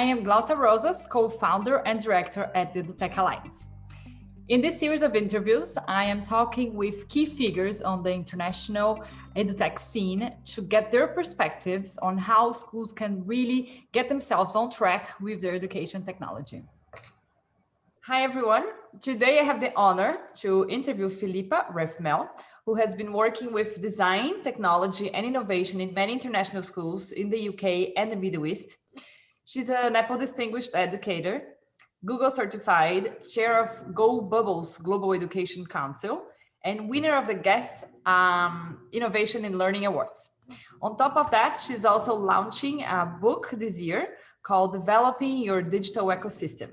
am Glaucia Rosas, co-founder and director at the EdTech Alliance. In this series of interviews, I am talking with key figures on the international EdTech scene to get their perspectives on how schools can really get themselves on track with their education technology. Hi everyone, today I have the honor to interview Philippa Wraithmell, who has been working with design, technology and innovation in many international schools in the UK and the Middle East. She's an Apple Distinguished Educator, Google Certified, Chair of GoBubble's Global Education Council, and winner of the GESS Innovation in Learning Awards. On top of that, she's also launching a book this year called Developing Your Digital Ecosystem,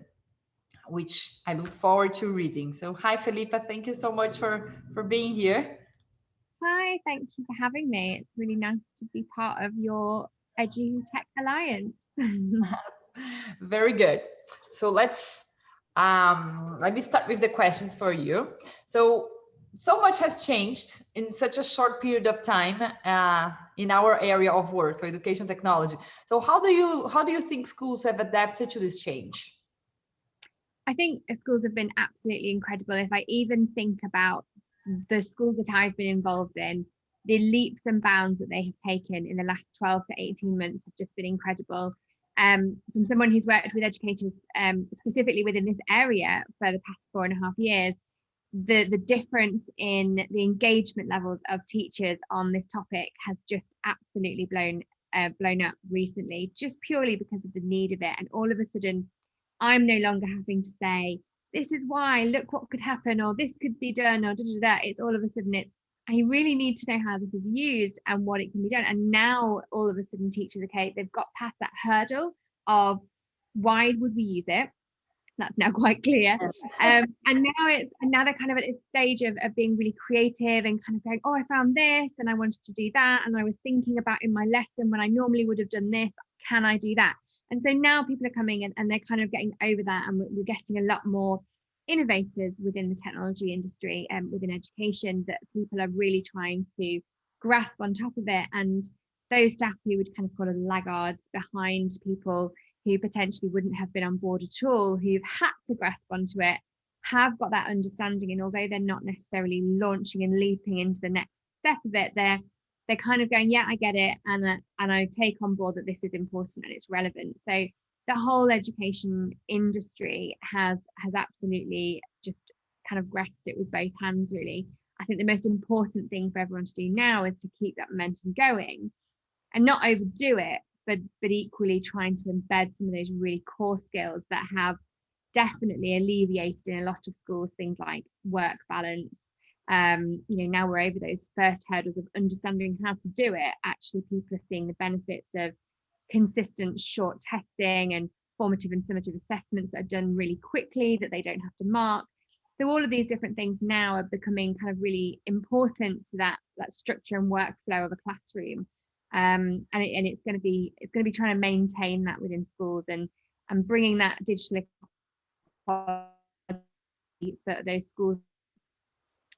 which I look forward to reading. So hi, Philippa, thank you so much for being here. Hi, thank you for having me. It's really nice to be part of your EdTech Alliance. Very good. So let me start with the questions for you. So much has changed in such a short period of time in our area of work, so education technology. So how do you think schools have adapted to this change? I think schools have been absolutely incredible. If I even think about the schools that I've been involved in, the leaps and bounds that they have taken in the last 12 to 18 months have just been incredible. From someone who's worked with educators specifically within this area for the past 4.5 years, the difference in the engagement levels of teachers on this topic has just absolutely blown up recently, just purely because of the need of it. And all of a sudden, I'm no longer having to say, this is why, look what could happen, or this could be done, or da. It's all of a sudden, I really need to know how this is used and what it can be done. And now all of a sudden teachers, okay, they've got past that hurdle of why would we use it? That's now quite clear. And now they're kind of at this stage of being really creative and kind of going, oh, I found this and I wanted to do that. And I was thinking about in my lesson when I normally would have done this, can I do that? And so now people are coming in and they're kind of getting over that, and we're getting a lot more innovators within the technology industry and within education, that people are really trying to grasp on top of it. And those staff who would kind of call them laggards behind people who potentially wouldn't have been on board at all, who've had to grasp onto it, have got that understanding. And although they're not necessarily launching and leaping into the next step of it, they're kind of going, yeah, I get it, and I take on board that this is important and it's relevant. So the whole education industry has absolutely just kind of grasped it with both hands, really. I think the most important thing for everyone to do now is to keep that momentum going and not overdo it, but equally trying to embed some of those really core skills that have definitely alleviated in a lot of schools, things like work balance. Now we're over those first hurdles of understanding how to do it. Actually, people are seeing the benefits of consistent short testing and formative and summative assessments that are done really quickly, that they don't have to mark. So all of these different things now are becoming kind of really important to that structure and workflow of a classroom. And it's going to be trying to maintain that within schools and bringing that digital equality that those schools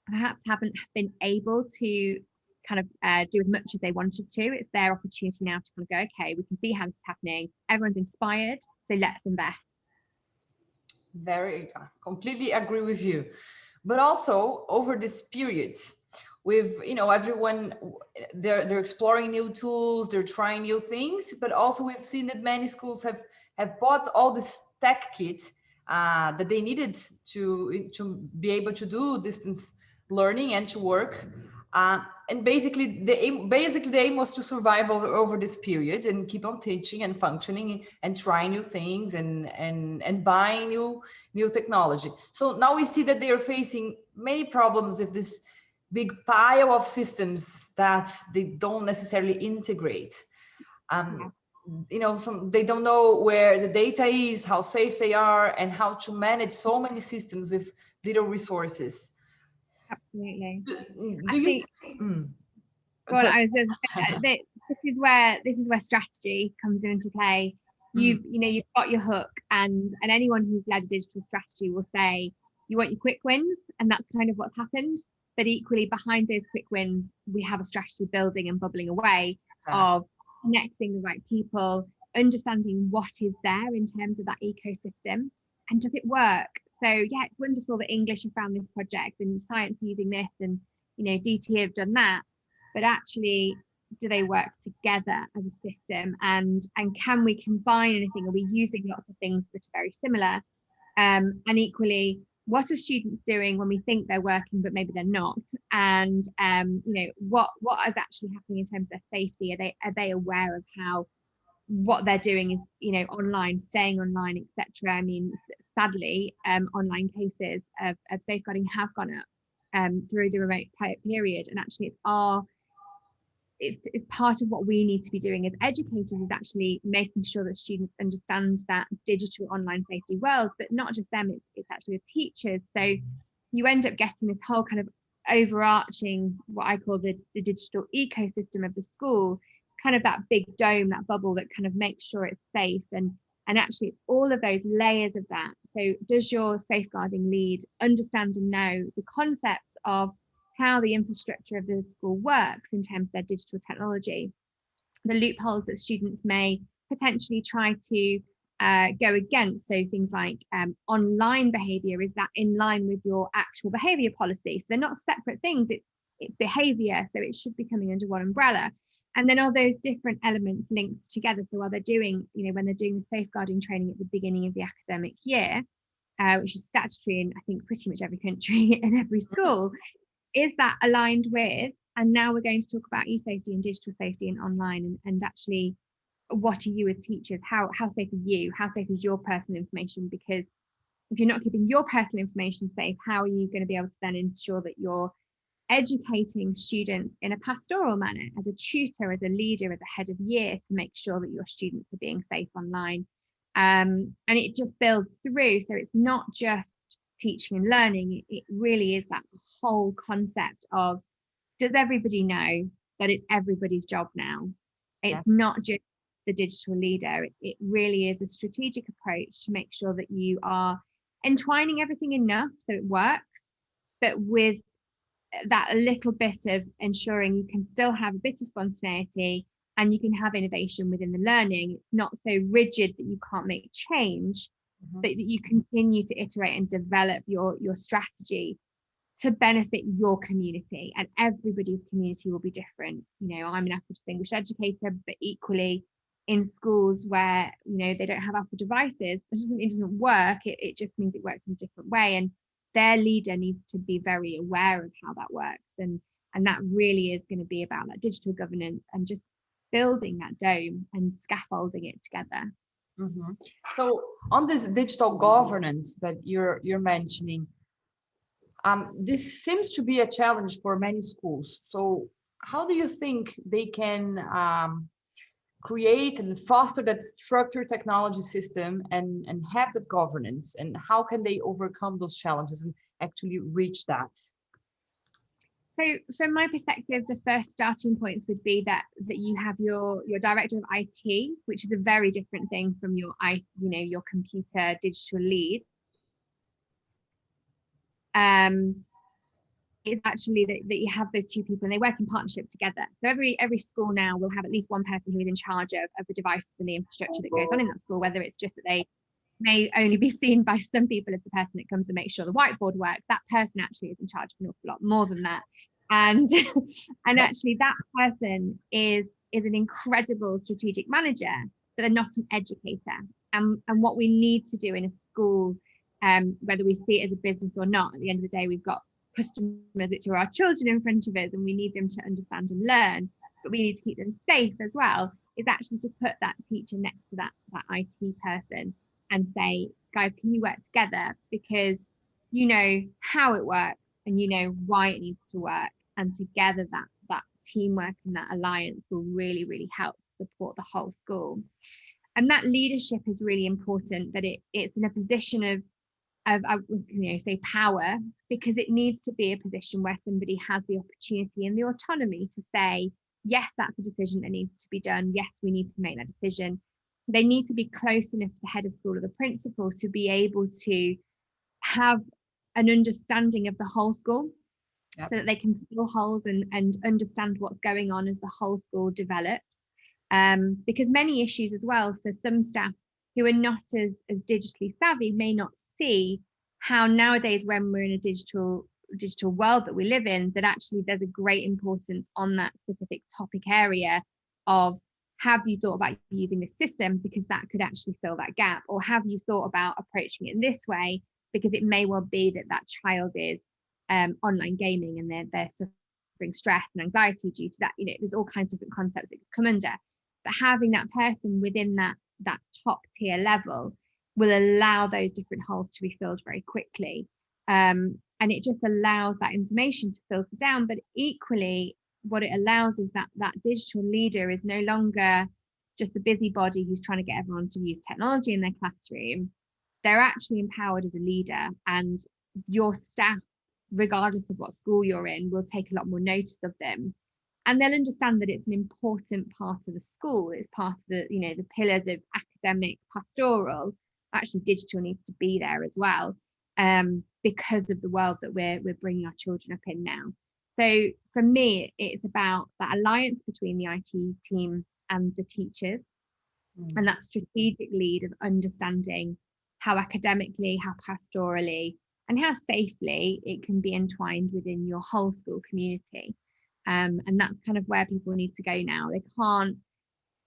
perhaps haven't been able to kind of do as much as they wanted to. It's their opportunity now to kind of go, okay, we can see how this is happening. Everyone's inspired, so let's invest. Completely agree with you. But also over this period, with everyone, they're exploring new tools, they're trying new things, but also we've seen that many schools have bought all this tech kit that they needed to be able to do distance learning and to work. And basically the aim was to survive over this period and keep on teaching and functioning and trying new things and buying new technology. So now we see that they are facing many problems with this big pile of systems that they don't necessarily integrate. They don't know where the data is, how safe they are, and how to manage so many systems with little resources. Absolutely. This is where strategy comes into play. You've got your hook, and anyone who's led a digital strategy will say you want your quick wins, and that's kind of what's happened. But equally, behind those quick wins, we have a strategy building and bubbling away of connecting the right people, understanding what is there in terms of that ecosystem, and does it work? So yeah, it's wonderful that English have found this project and science using this, and DT have done that, but actually, do they work together as a system, and can we combine anything? Are we using lots of things that are very similar? And equally, what are students doing when we think they're working but maybe they're not? And what is actually happening in terms of their safety? Are they aware of how what they're doing is online, staying online, etc.? I mean, sadly, online cases of safeguarding have gone up through the remote period, and actually it's part of what we need to be doing as educators, is actually making sure that students understand that digital online safety world, but not just them, it's actually the teachers. So you end up getting this whole kind of overarching, what I call the digital ecosystem of the school, kind of that big dome, that bubble that kind of makes sure it's safe, and actually all of those layers of that. So does your safeguarding lead understand and know the concepts of how the infrastructure of the school works in terms of their digital technology, the loopholes that students may potentially try to go against? So things like online behaviour, is that in line with your actual behaviour policy? So they're not separate things, it's behaviour, so it should be coming under one umbrella. And then all those different elements linked together. So while they're doing, when they're doing the safeguarding training at the beginning of the academic year, which is statutory in I think pretty much every country and every school, is that aligned with, and now we're going to talk about e-safety and digital safety and online, and actually, what are you as teachers? How safe are you? How safe is your personal information? Because if you're not keeping your personal information safe, how are you going to be able to then ensure that you're educating students in a pastoral manner, as a tutor, as a leader, as a head of year, to make sure that your students are being safe online? And it just builds through. So it's not just teaching and learning, it really is that whole concept of, does everybody know that it's everybody's job now? It's not just the digital leader. It really is a strategic approach to make sure that you are entwining everything enough so it works, but with that little bit of ensuring you can still have a bit of spontaneity and you can have innovation within the learning. It's not so rigid that you can't make change, but that you continue to iterate and develop your strategy to benefit your community, and everybody's community will be different. I'm an Apple distinguished educator, but equally in schools where they don't have Apple devices, it doesn't work. It just means it works in a different way, and their leader needs to be very aware of how that works, and that really is going to be about that digital governance and just building that dome and scaffolding it together. So on this digital governance that you're mentioning, this seems to be a challenge for many schools. So how do you think they can create and foster that structured technology system and have that governance, and how can they overcome those challenges and actually reach that? So from my perspective, the first starting points would be that you have your director of IT, which is a very different thing from your computer digital lead. Is actually that you have those two people and they work in partnership together. So every school now will have at least one person who is in charge of the devices and the infrastructure that goes on in that school, whether it's just that they may only be seen by some people as the person that comes to make sure the whiteboard works. That person actually is in charge of an awful lot more than that. And actually that person is an incredible strategic manager, but they're not an educator. And what we need to do in a school, whether we see it as a business or not, at the end of the day, we've got customers, which are our children, in front of us, and we need them to understand and learn, but we need to keep them safe as well, is actually to put that teacher next to that IT person and say, guys, can you work together? Because you know how it works and you know why it needs to work, and together that teamwork and that alliance will really, really help to support the whole school. And that leadership is really important, that it's in a position of say power, because it needs to be a position where somebody has the opportunity and the autonomy to say, yes, that's a decision that needs to be done. Yes, we need to make that decision. They need to be close enough to the head of school or the principal to be able to have an understanding of the whole school, so that they can fill holes and understand what's going on as the whole school develops. because many issues as well for some staff who are not as digitally savvy may not see how nowadays, when we're in a digital world that we live in, that actually there's a great importance on that specific topic area of, have you thought about using this system, because that could actually fill that gap, or have you thought about approaching it in this way, because it may well be that that child is online gaming and they're suffering stress and anxiety due to that. You know, there's all kinds of different concepts that could come under, but having that person within that top tier level will allow those different holes to be filled very quickly, and it just allows that information to filter down. But equally, what it allows is that digital leader is no longer just the busybody who's trying to get everyone to use technology in their classroom. They're actually empowered as a leader, and your staff, regardless of what school you're in, will take a lot more notice of them, and they'll understand that it's an important part of the school. It's part of the, you know, the pillars of academic, pastoral. Actually, digital needs to be there as well, because of the world that we're bringing our children up in now. So for me, it's about that alliance between the IT team and the teachers, and that strategic lead of understanding how academically, how pastorally, and how safely it can be entwined within your whole school community. And that's kind of where people need to go now.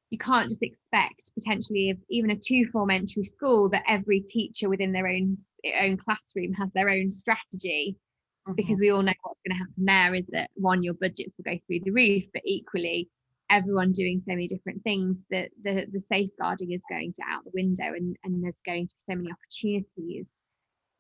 You can't just expect, potentially, of even a 2-form entry school, that every teacher within their own classroom has their own strategy, because we all know what's going to happen there is that, one, your budgets will go through the roof, but equally everyone doing so many different things, that the safeguarding is going to out the window, and there's going to be so many opportunities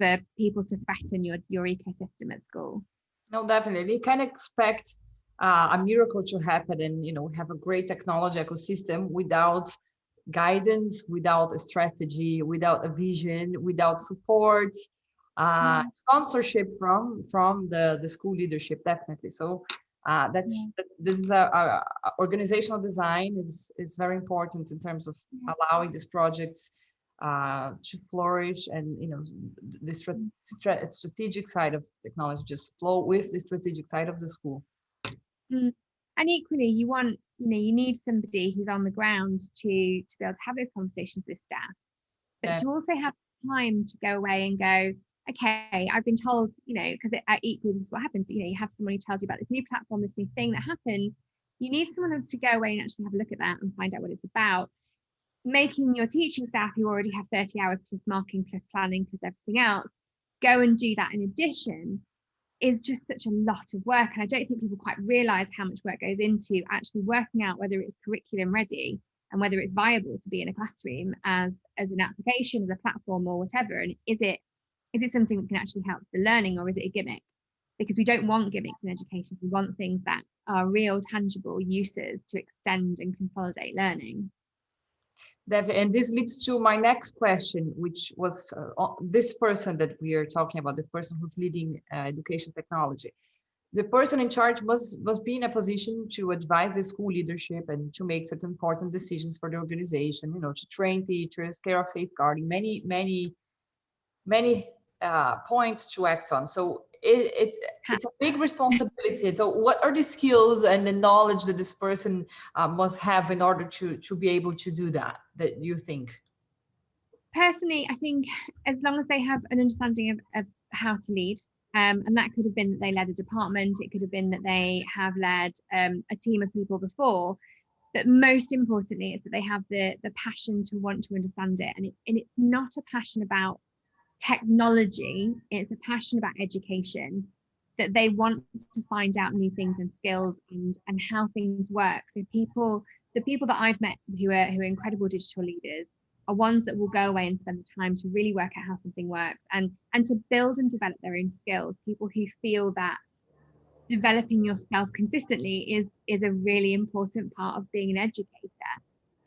for people to threaten your ecosystem at school. No, definitely. You can expect a miracle to happen, and, you know, have a great technology ecosystem without guidance, without a strategy, without a vision, without support, sponsorship from the school leadership, definitely. So this is a organizational design is very important in terms of allowing these projects to flourish, and, you know, the strategic side of technology just flow with the strategic side of the school. And equally, you need somebody who's on the ground to be able to have those conversations with staff, but to also have time to go away and go, okay, I've been told, you know, because equally this is what happens. You know, you have someone who tells you about this new platform, this new thing that happens. You need someone to go away and actually have a look at that and find out what it's about. Making your teaching staff, who already have 30 hours plus marking plus planning plus everything else, go and do that in addition, is just such a lot of work. And I don't think people quite realize how much work goes into actually working out whether it's curriculum ready and whether it's viable to be in a classroom as an application, as a platform, or whatever. And is it something that can actually help the learning, or is it a gimmick? Because we don't want gimmicks in education. We want things that are real, tangible uses to extend and consolidate learning. And this leads to my next question, which was this person that we are talking about, the person who's leading education technology. The person in charge must be in a position to advise the school leadership and to make certain important decisions for the organization, you know, to train teachers, care of safeguarding, many points to act on. So it's a big responsibility. So what are the skills and the knowledge that this person must have in order to be able to do that you think? Personally, I think as long as they have an understanding of how to lead, and that could have been that they led a department, it could have been that they have led a team of people before, but most importantly is that they have the passion to want to understand it. And it's not a passion about technology, it's a passion about education, that they want to find out new things and skills and how things work. So the people that I've met who are incredible digital leaders are ones that will go away and spend the time to really work out how something works and to build and develop their own skills. People who feel that developing yourself consistently is a really important part of being an educator.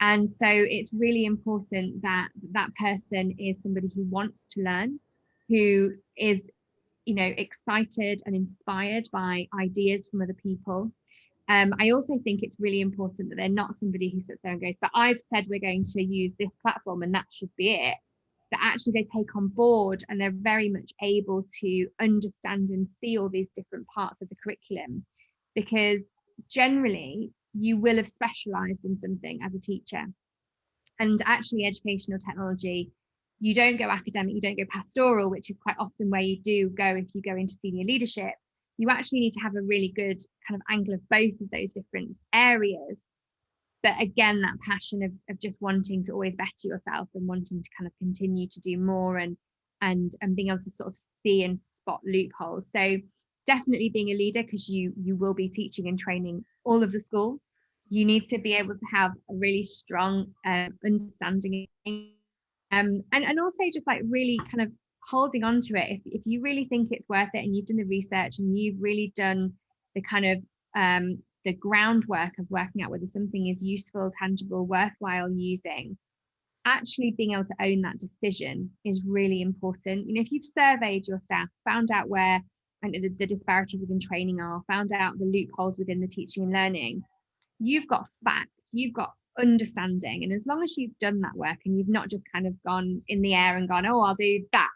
And so it's really important that that person is somebody who wants to learn, who is, you know, excited and inspired by ideas from other people. I also think it's really important that they're not somebody who sits there and goes, but I've said we're going to use this platform and that should be it. That actually they take on board and they're very much able to understand and see all these different parts of the curriculum. Because generally you will have specialized in something as a teacher. And actually educational technology, you don't go academic, you don't go pastoral, which is quite often where you do go if you go into senior leadership. You actually need to have a really good kind of angle of both of those different areas. But again, that passion of just wanting to always better yourself and wanting to kind of continue to do more and being able to sort of see and spot loopholes. So definitely being a leader, because you will be teaching and training all of the school. You need to be able to have a really strong understanding, and also just like really kind of holding on to it. If you really think it's worth it and you've done the research and you've really done the kind of the groundwork of working out whether something is useful, tangible, worthwhile using, actually being able to own that decision is really important. You know, if you've surveyed your staff, found out where the disparities within training are, found out the loopholes within the teaching and learning, you've got fact, you've got understanding. And as long as you've done that work and you've not just kind of gone in the air and gone, oh, I'll do that,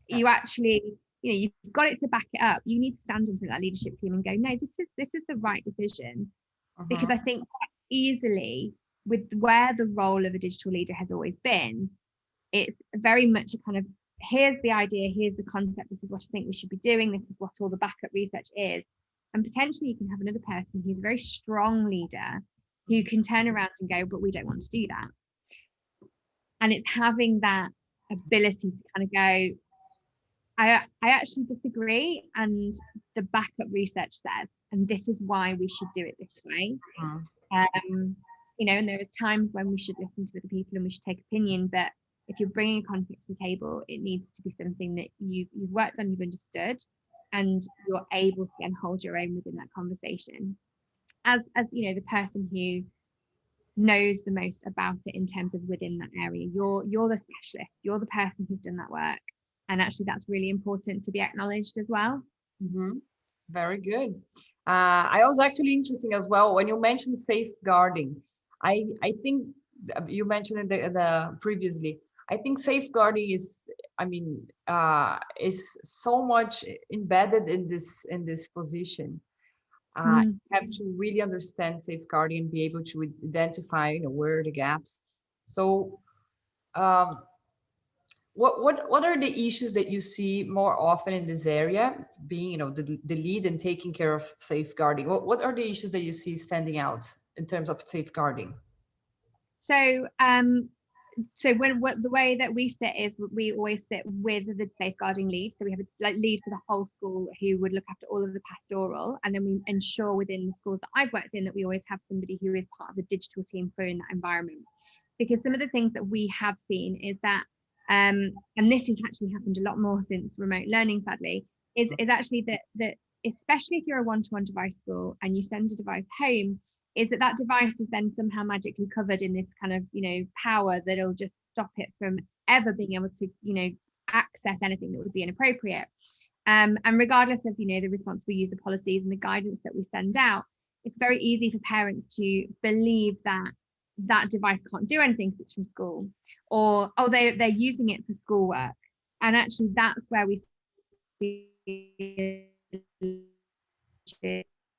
you actually, you know, you've got it to back it up. You need to stand in front of that leadership team and go, no, this is the right decision. Because I think quite easily, with where the role of a digital leader has always been, it's very much a kind of, here's the idea, here's the concept, this is what I think we should be doing, this is what all the backup research is. And potentially you can have another person who's a very strong leader who can turn around and go, but we don't want to do that. And it's having that ability to kind of go, I actually disagree, and the backup research says, and this is why we should do it this way. You know, and there are times when we should listen to other people and we should take opinion, but if you're bringing a conflict to the table, it needs to be something that you've worked on, you've understood, and you're able to then hold your own within that conversation. As you know, the person who knows the most about it in terms of within that area, you're the specialist, you're the person who's done that work, and actually that's really important to be acknowledged as well. Very good. I was actually interesting as well when you mentioned safeguarding. I think you mentioned it previously. I think safeguarding is, is so much embedded in this position. You have to really understand safeguarding and be able to identify, you know, where are the gaps. So, what are the issues that you see more often in this area, being, you know, the lead and taking care of safeguarding? What are the issues that you see standing out in terms of safeguarding? So the way that we sit is we always sit with the safeguarding lead. So we have a lead for the whole school who would look after all of the pastoral, and then we ensure within the schools that I've worked in that we always have somebody who is part of the digital team for in that environment. Because some of the things that we have seen is that, and this has actually happened a lot more since remote learning, sadly, is actually that especially if you're a one-to-one device school and you send a device home, is that device is then somehow magically covered in this kind of, you know, power that'll just stop it from ever being able to, you know, access anything that would be inappropriate. And regardless of, you know, the responsible user policies and the guidance that we send out, it's very easy for parents to believe that that device can't do anything because it's from school, or oh, they're using it for schoolwork. And actually that's where we see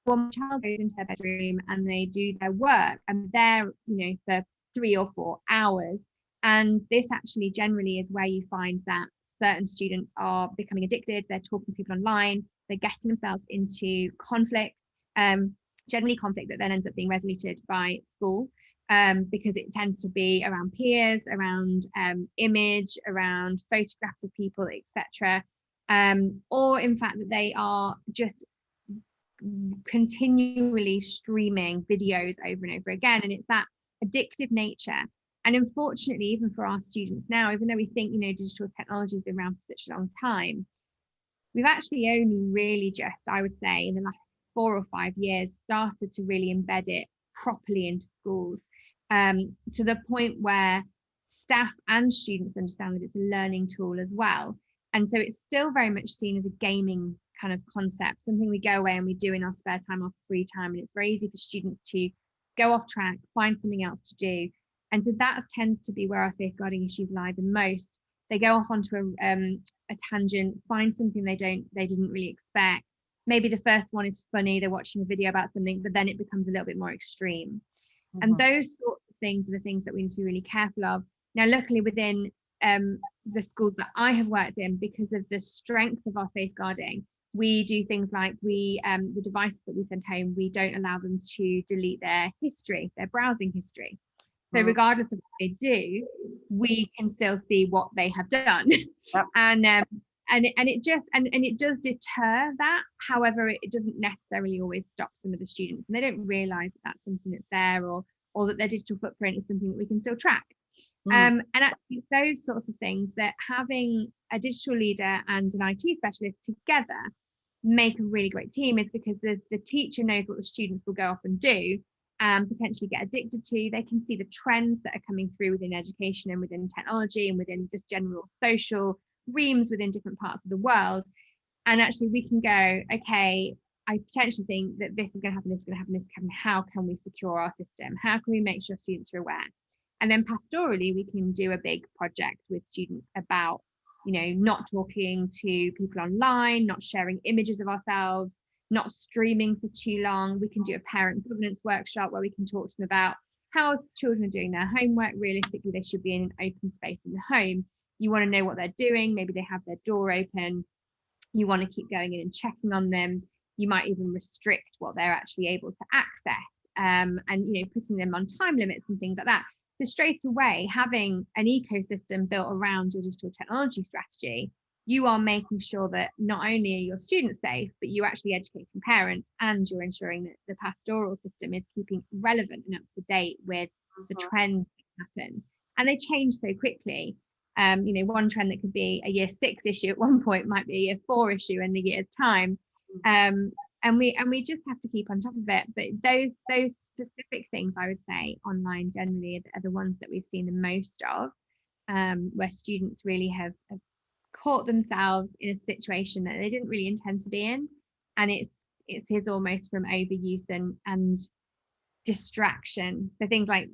one child goes into their bedroom and they do their work and they're, you know, for 3 or 4 hours. And this actually generally is where you find that certain students are becoming addicted, they're talking to people online, they're getting themselves into conflict, generally conflict that then ends up being resoluted by school, because it tends to be around peers, around image, around photographs of people, etc. Or in fact that they are just continually streaming videos over and over again, and it's that addictive nature. And unfortunately, even for our students now, even though we think, you know, digital technology has been around for such a long time, we've actually only really just, I would say, in the last 4 or 5 years started to really embed it properly into schools, to the point where staff and students understand that it's a learning tool as well. And so it's still very much seen as a gaming kind of concept, something we go away and we do in our spare time, our free time, and it's very easy for students to go off track, find something else to do. And so that tends to be where our safeguarding issues lie the most. They go off onto a tangent, find something they didn't really expect, maybe the first one is funny, they're watching a video about something, but then it becomes a little bit more extreme. And those sorts of things are the things that we need to be really careful of. Now, luckily within the schools that I have worked in, because of the strength of our safeguarding, we do things like the devices that we send home, we don't allow them to delete their history, their browsing history. So regardless of what they do, we can still see what they have done. Yep. And it does deter that. However, it doesn't necessarily always stop some of the students, and they don't realise that that's something that's there, or that their digital footprint is something that we can still track. And actually those sorts of things, that having a digital leader and an IT specialist together make a really great team, is because the teacher knows what the students will go off and do and potentially get addicted to. They can see the trends that are coming through within education and within technology and within just general social reams within different parts of the world. And actually we can go, okay, I potentially think that this is going to happen, this is going to happen, this is going to happen. How can we secure our system? How can we make sure students are aware? And then pastorally, we can do a big project with students about, not talking to people online, not sharing images of ourselves, not streaming for too long. We can do a parent governance workshop where we can talk to them about how children are doing their homework. Realistically, they should be in an open space in the home. You want to know what they're doing. Maybe they have their door open. You want to keep going in and checking on them. You might even restrict what they're actually able to access, and putting them on time limits and things like that. So straight away, having an ecosystem built around your digital technology strategy, you are making sure that not only are your students safe, but you're actually educating parents, and you're ensuring that the pastoral system is keeping relevant and up to date with the trends that happen. And they change so quickly. One trend that could be a year 6 issue at one point might be a year 4 issue in the year's time. And we just have to keep on top of it. But those specific things, I would say, online generally are the ones that we've seen the most of, where students really have caught themselves in a situation that they didn't really intend to be in, and it's almost from overuse and distraction. So things like,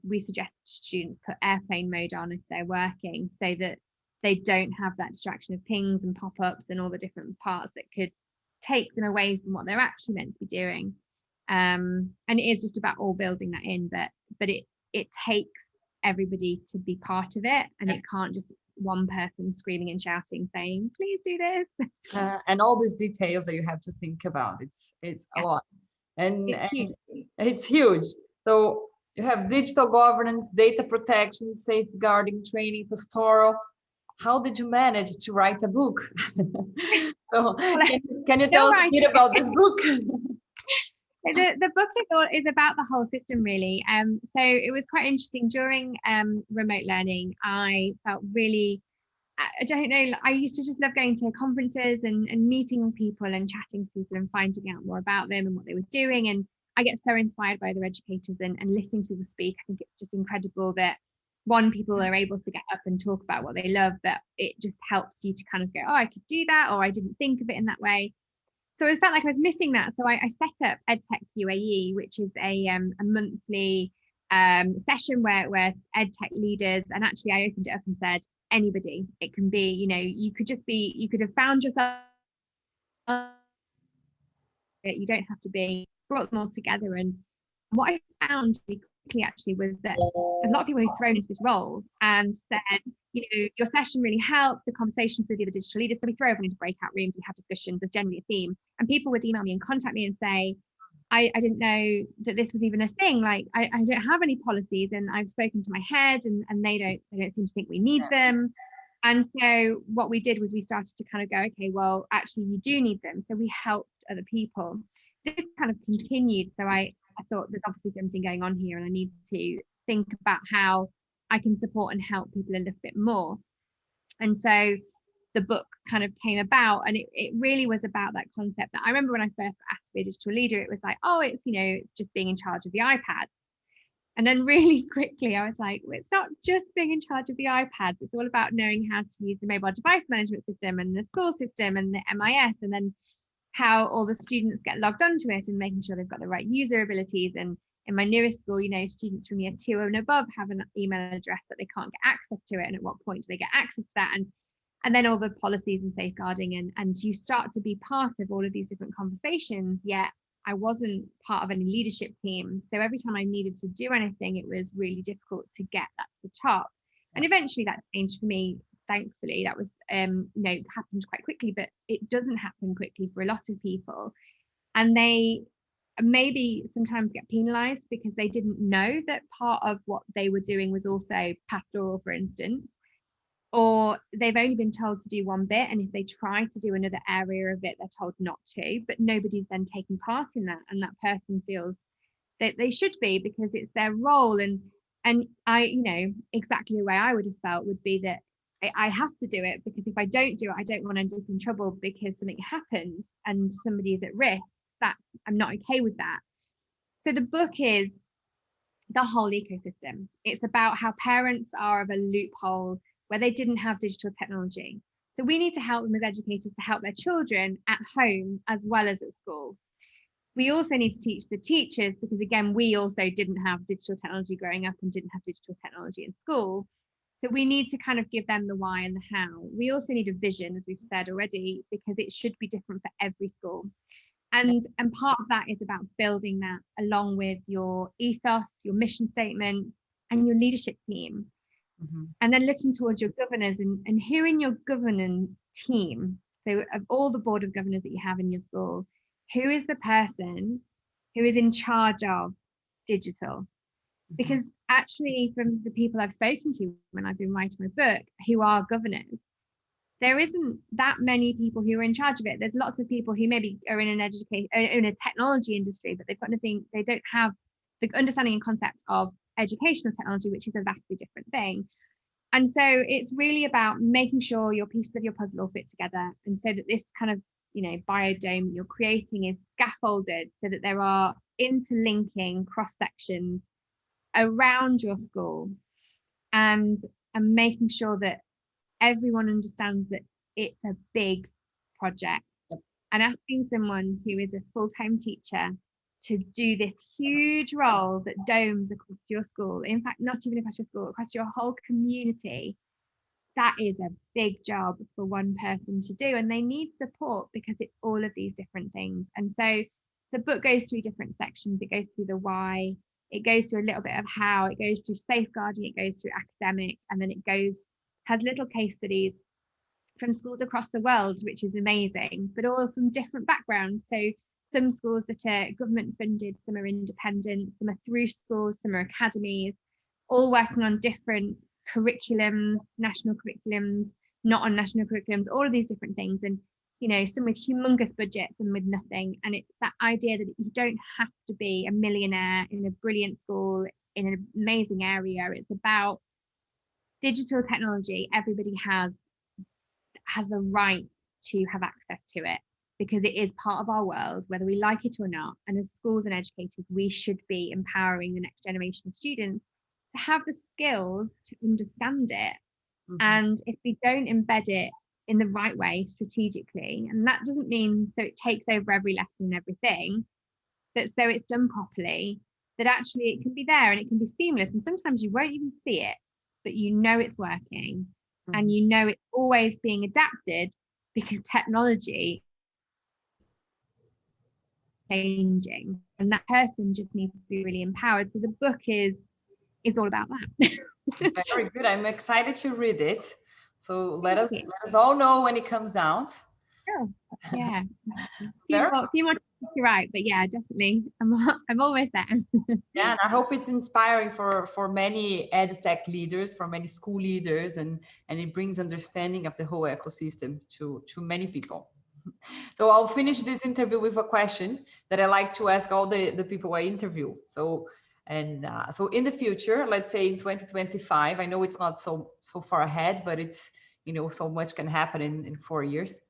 we suggest students put airplane mode on if they're working, so that they don't have that distraction of pings and pop-ups and all the different parts that could take them away from what they're actually meant to be doing. And it is just about all building that in, but it takes everybody to be part of it, and it can't just be one person screaming and shouting saying, please do this. And all these details that you have to think about, it's a lot, and it's huge. So you have digital governance, data protection, safeguarding, training, pastoral. How did you manage to write a book? So can you tell us a bit about this book? The book is about the whole system, really. So it was quite interesting during remote learning. I felt really, I don't know, I used to just love going to conferences and meeting people and chatting to people and finding out more about them and what they were doing. And I get so inspired by other educators and listening to people speak. I think it's just incredible that people are able to get up and talk about what they love, but it just helps you to kind of go, oh, I could do that, or I didn't think of it in that way. So I felt like I was missing that. So I set up EdTech UAE, which is a monthly session where EdTech leaders, and actually I opened it up and said, anybody, it can be, you could have found yourself, you don't have to be, brought them all together. And what I found really quickly actually was that there's a lot of people who've thrown into this role and said, your session really helped, the conversations with the other digital leaders. So we throw everyone into breakout rooms, we have discussions, there's generally a theme. And people would email me and contact me and say, I didn't know that this was even a thing. Like, I don't have any policies, and I've spoken to my head and they don't seem to think we need them. And so what we did was we started to kind of go, okay, well, actually you do need them. So we helped other people. This kind of continued. So I thought there's obviously something going on here, and I need to think about how I can support and help people a little bit more. And so the book kind of came about, and it really was about that concept that I remember when I first got asked to be a digital leader, it was like, oh, it's just being in charge of the iPads. And then really quickly I was like, well, it's not just being in charge of the iPads, it's all about knowing how to use the mobile device management system and the school system and the MIS, and then how all the students get logged onto it and making sure they've got the right user abilities. And in my newest school, students from year 2 and above have an email address, but they can't get access to it. And at what point do they get access to that? And and then all the policies and safeguarding, and you start to be part of all of these different conversations. Yet I wasn't part of any leadership team, so every time I needed to do anything, it was really difficult to get that to the top. And eventually that changed for me, thankfully. That was happened quite quickly, but it doesn't happen quickly for a lot of people, and they maybe sometimes get penalized because they didn't know that part of what they were doing was also pastoral, for instance, or they've only been told to do one bit, and if they try to do another area of it, they're told not to, but nobody's then taking part in that, and that person feels that they should be because it's their role. And I, exactly the way I would have felt would be that I have to do it, because if I don't do it, I don't want to end up in trouble because something happens and somebody is at risk. That I'm not okay with that. So the book is the whole ecosystem. It's about how parents are of a loophole where they didn't have digital technology. So we need to help them as educators to help their children at home as well as at school. We also need to teach the teachers, because again, we also didn't have digital technology growing up and didn't have digital technology in school. So we need to kind of give them the why and the how. We also need a vision, as we've said already, because it should be different for every school. And part of that is about building that along with your ethos, your mission statement, and your leadership team. Mm-hmm. And then looking towards your governors and who in your governance team, so of all the board of governors that you have in your school, who is the person who is in charge of digital? Mm-hmm. Because actually, from the people I've spoken to when I've been writing my book, who are governors, there isn't that many people who are in charge of it. There's lots of people who maybe are in in a technology industry, but they've got nothing, they don't have the understanding and concept of educational technology, which is a vastly different thing. And so it's really about making sure your pieces of your puzzle all fit together. And so that this kind of, biodome you're creating is scaffolded so that there are interlinking cross sections around your school, and making sure that everyone understands that it's a big project. Yep. And asking someone who is a full-time teacher to do this huge role that domes across your school, in fact, not even across your school, across your whole community, that is a big job for one person to do. And they need support because it's all of these different things. And so the book goes through different sections. It goes through the why, it goes through a little bit of how, it goes through safeguarding, it goes through academic, and then it has little case studies from schools across the world, which is amazing, but all from different backgrounds. So some schools that are government funded, some are independent, some are through schools, some are academies, all working on different curriculums, national curriculums, not on national curriculums, all of these different things. And, some with humongous budgets and with nothing. And it's that idea that you don't have to be a millionaire in a brilliant school in an amazing area. It's about digital technology. Everybody has the right to have access to it because it is part of our world, whether we like it or not. And as schools and educators, we should be empowering the next generation of students to have the skills to understand it. Mm-hmm. And if we don't embed it in the right way strategically, and that doesn't mean so it takes over every lesson and everything, but so it's done properly, that actually it can be there and it can be seamless. And sometimes you won't even see it, but it's working. Mm-hmm. And it's always being adapted because technology changing, and that person just needs to be really empowered. So the book is all about that. Very good. I'm excited to read it. So let us all know when it comes out. Sure. Yeah. a few more to write, but yeah, definitely. I'm almost there. Yeah, and I hope it's inspiring for many EdTech leaders, for many school leaders, and it brings understanding of the whole ecosystem to many people. So I'll finish this interview with a question that I like to ask all the people I interview. So in the future, let's say in 2025, I know it's not so far ahead, but it's, so much can happen in 4 years.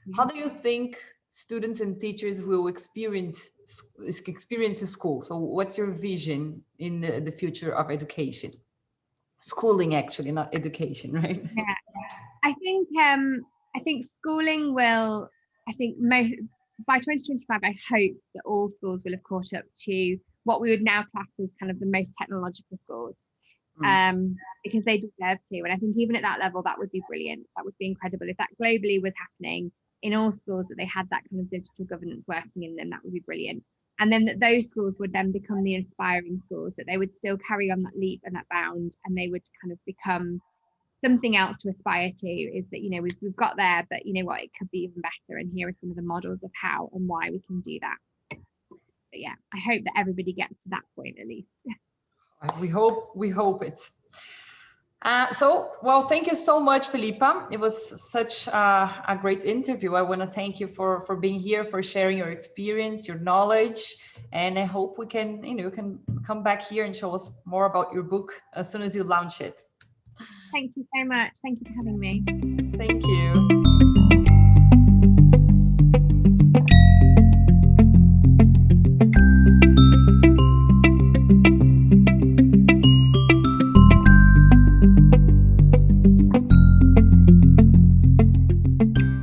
Mm-hmm. How do you think students and teachers will experience school? So what's your vision in the future of education? Schooling, actually, not education, right? Yeah, I think schooling will, by 2025, I hope that all schools will have caught up to what we would now class as kind of the most technological schools. because they deserve to. And I think even at that level, that would be brilliant. That would be incredible. If that globally was happening in all schools, that they had that kind of digital governance working in them, that would be brilliant. And then that those schools would then become the inspiring schools, that they would still carry on that leap and that bound, and they would kind of become something else to aspire to. Is that, you know, we've got there, but you know what, it could be even better. And here are some of the models of how and why we can do that. But yeah, I hope that everybody gets to that point at least. We hope it. Well, thank you so much, Philippa. It was such a great interview. I want to thank you for being here, for sharing your experience, your knowledge, and I hope we can, you can come back here and show us more about your book as soon as you launch it. Thank you so much. Thank you for having me. Thank you.